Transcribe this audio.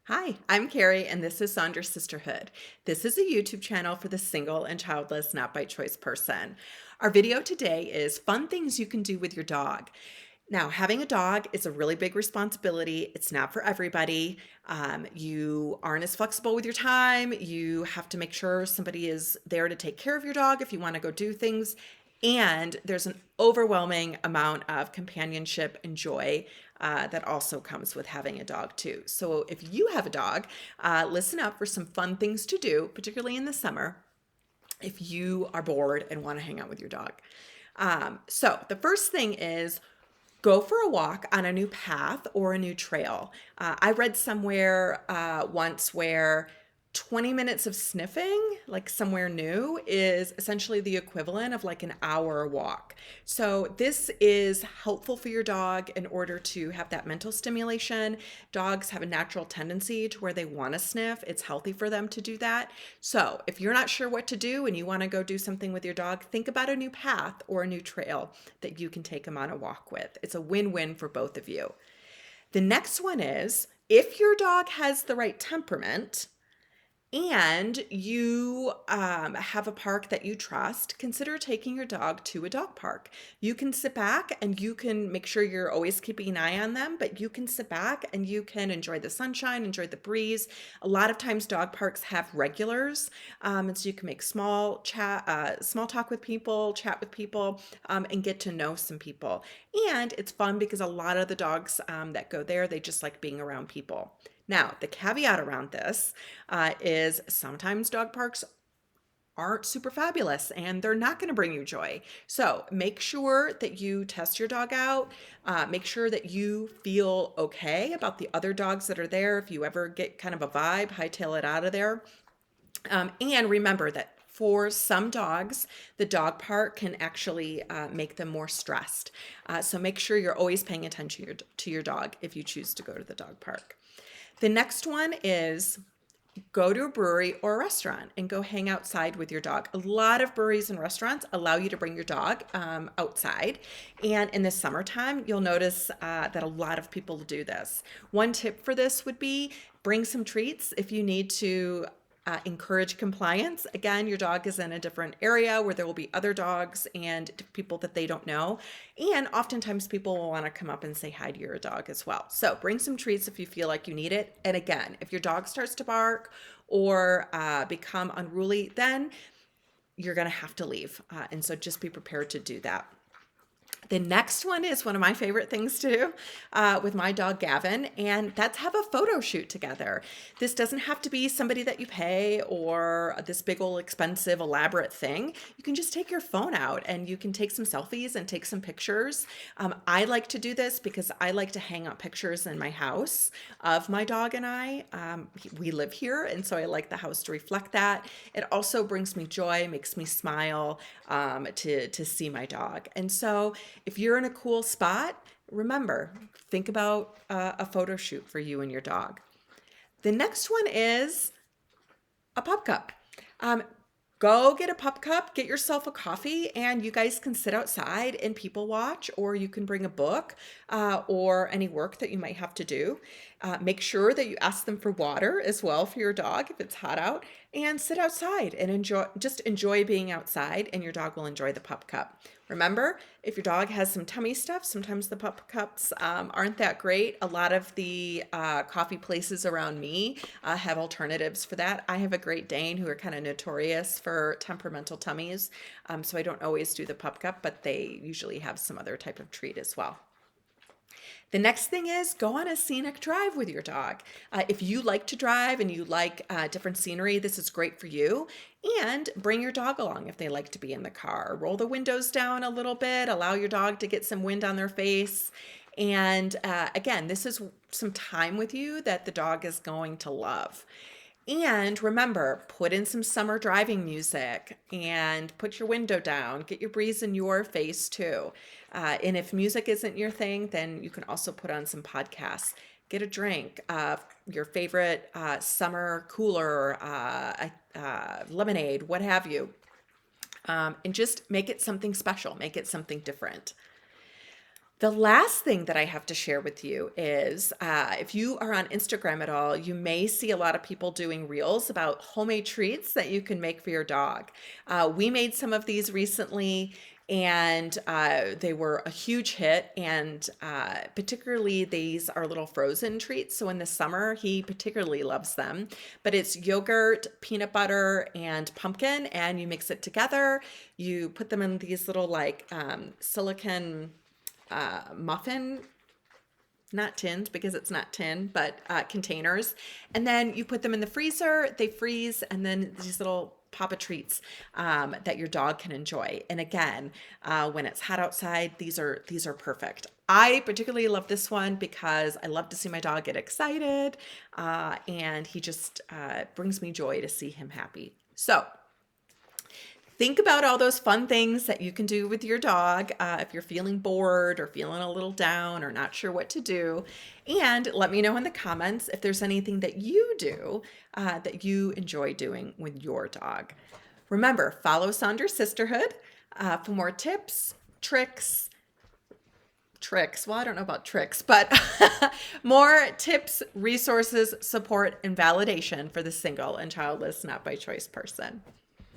Hi, I'm Carrie, and this is Saunders Sisterhood. This is a YouTube channel for the single and childless, not by choice person. Our video today is fun things you can do with your dog. Now, having a dog is a really big responsibility. It's not for everybody. You aren't as flexible with your time. You have to make sure somebody is there to take care of your dog if you want to go do things. And there's an overwhelming amount of companionship and joy that also comes with having a dog, too. So, if you have a dog, listen up for some fun things to do, particularly in the summer, if you are bored and want to hang out with your dog. So, the first thing is go for a walk on a new path or a new trail. I read somewhere once where 20 minutes of sniffing, like somewhere new, is essentially the equivalent of like an hour walk. So, this is helpful for your dog in order to have that mental stimulation. Dogs have a natural tendency to where they want to sniff. It's healthy for them to do that. So, if you're not sure what to do and you want to go do something with your dog, think about a new path or a new trail that you can take them on a walk with. It's a win-win for both of you. The next one is if your dog has the right temperament, and you have a park that you trust, consider taking your dog to a dog park. You can sit back and you can make sure you're always keeping an eye on them, but you can sit back and you can enjoy the sunshine, enjoy the breeze. A lot of times dog parks have regulars, and so you can make small talk with people, chat with people, and get to know some people. And it's fun because a lot of the dogs that go there, they just like being around people. Now, the caveat around this is sometimes dog parks aren't super fabulous and they're not going to bring you joy. So make sure that you test your dog out. Make sure that you feel okay about the other dogs that are there. If you ever get kind of a vibe, hightail it out of there. And remember that for some dogs, the dog park can actually make them more stressed. So make sure you're always paying attention to your dog if you choose to go to the dog park. The next one is go to a brewery or a restaurant and go hang outside with your dog. A lot of breweries and restaurants allow you to bring your dog outside. And in the summertime, you'll notice that a lot of people do this. One tip for this would be bring some treats if you need to encourage compliance. Again, your dog is in a different area where there will be other dogs and people that they don't know. And oftentimes people will want to come up and say hi to your dog as well. So bring some treats if you feel like you need it. And again, if your dog starts to bark or become unruly, then you're going to have to leave. And so just be prepared to do that. The next one is one of my favorite things to do with my dog Gavin, and that's have a photo shoot together. This doesn't have to be somebody that you pay or this big old expensive elaborate thing. You can just take your phone out and you can take some selfies and take some pictures. I like to do this because I like to hang up pictures in my house of my dog and I. We live here, and so I like the house to reflect that. It also brings me joy, makes me smile to see my dog. And so if you're in a cool spot, remember, think about a photo shoot for you and your dog. The next one is a pup cup. Go get a pup cup, get yourself a coffee, and you guys can sit outside and people watch, or you can bring a book or any work that you might have to do. Make sure that you ask them for water as well for your dog if it's hot out, and sit outside and enjoy being outside, and your dog will enjoy the pup cup. Remember, if your dog has some tummy stuff, sometimes the pup cups aren't that great. A lot of the coffee places around me have alternatives for that. I have a Great Dane who are kind of notorious for temperamental tummies, so I don't always do the pup cup, but they usually have some other type of treat as well. The next thing is go on a scenic drive with your dog. If you like to drive and you like different scenery, this is great for you. And bring your dog along if they like to be in the car. Roll the windows down a little bit, allow your dog to get some wind on their face. And again, this is some time with you that the dog is going to love. And remember, put in some summer driving music and put your window down. Get your breeze in your face too. And if music isn't your thing, then you can also put on some podcasts. Get a drink, your favorite summer cooler, lemonade, what have you. And just make it something special. Make it something different. The last thing that I have to share with you is if you are on Instagram at all, you may see a lot of people doing reels about homemade treats that you can make for your dog. We made some of these recently, and they were a huge hit. And particularly, these are little frozen treats. So in the summer, he particularly loves them. But it's yogurt, peanut butter, and pumpkin, and you mix it together. You put them in these little like silicone muffin, not tins because it's not tin, but containers. And then you put them in the freezer, they freeze, and then these little Papa treats that your dog can enjoy. And again, when it's hot outside, these are perfect. I particularly love this one because I love to see my dog get excited, and he just brings me joy to see him happy. So think about all those fun things that you can do with your dog if you're feeling bored or feeling a little down or not sure what to do. And let me know in the comments if there's anything that you do that you enjoy doing with your dog. Remember, follow Saunders Sisterhood for more tips, tricks. Well, I don't know about tricks, but more tips, resources, support, and validation for the single and childless, not by choice person.